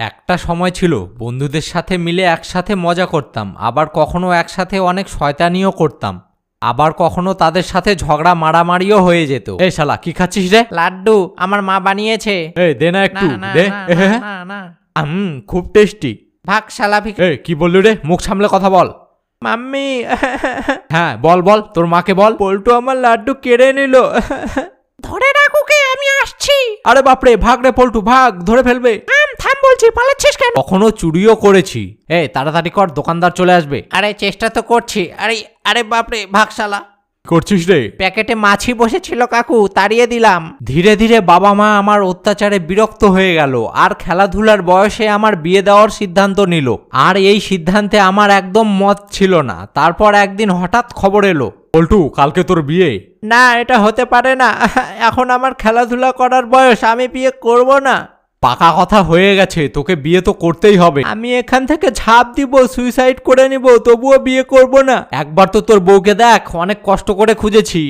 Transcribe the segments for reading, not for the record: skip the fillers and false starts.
একটা সময় ছিল বন্ধুদের সাথে মিলে একসাথে মজা করতাম, আবার কখনো একসাথে অনেক শয়তানিও করতাম, আবার কখনো তাদের সাথে ঝগড়া মারামারিও হয়ে যেত। এই শালা কি খাচ্ছিস রে? লাড্ডু আমার মা বানিয়েছে। এই দে না একটু না দে। না না না না খুব টেস্টি। ভাগ শালা ভিক। এই কি বললি রে? মুখ সামলে কথা বল। মাম্মি হ্যাঁ বল বল, তোর মাকে বল। পল্টু আমার লাড্ডু কেড়ে নিল। ধরে রাখ ওকে, আমি আসছি। আরে বাপরে, ভাগ রে পল্টু ভাগ, ধরে ফেলবে। থাম বলছি, পালাচ্ছিস কেন? কখনো চুরিও করেছি। এই তাড়াতাড়ি কর, দোকানদার চলে আসবে। আরে চেষ্টা তো করছি। আরে আরে বাপরে, ভাগ শালা। করছিস রে? প্যাকেটে মাছি বসেছিল কাকু, তাড়িয়ে দিলাম। ধীরে ধীরে বাবা মা আমার অত্যাচারে বিরক্ত হয়ে গেল, আর খেলাধুলার বয়সে আমার বিয়ে দেওয়ার সিদ্ধান্ত নিল। আর এই সিদ্ধান্তে আমার একদম মত ছিল না। তারপর একদিন হঠাৎ খবর এলো, পল্টু কালকে তোর বিয়ে। না, এটা হতে পারে না। এখন আমার খেলাধুলা করার বয়স, আমি বিয়ে করব না। পাকা কথা হয়ে গেছে, তোকে বিয়ে তো করতেই হবে। আমি এখান থেকে ঝাঁপ দিব, সুইসাইড করে নিব, তবুও বিয়ে করব না। একবার তো তোর বউকে দেখ, অনেক কষ্ট করে খুঁজেছি।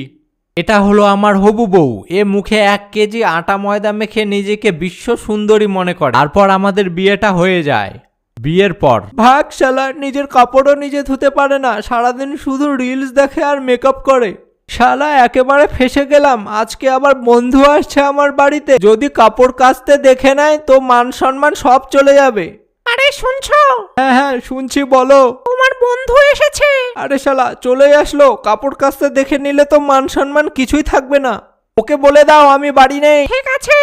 এটা হলো আমার হবু বউ। এ মুখে 1 কেজি আটা ময়দা মেখে নিজেকে বিশ্ব সুন্দরী মনে করে। তারপর আমাদের বিয়েটা হয়ে যায়। বিয়ের পর ভাগ শালা, নিজের কাপড়ও নিজে ধুতে পারে না, সারাদিন শুধু রিলস দেখে আর মেকআপ করে। শালা একেবারে ফেসে গেলাম। আজকে আবার বন্ধু আসছে আমার বাড়িতে, যদি কাপড় কাচতে দেখে নেয় তো মান সম্মান সব চলে যাবে। আরে শুনছো? হ্যাঁ হ্যাঁ শুনছি, বলো। তোমার বন্ধু এসেছে। আরে শালা চলে আসলো, কাপড় কাচতে দেখে নিলে তো মান সম্মান কিছুই থাকবে না। ওকে বলে দাও আমি বাড়ি নেই। ঠিক আছে।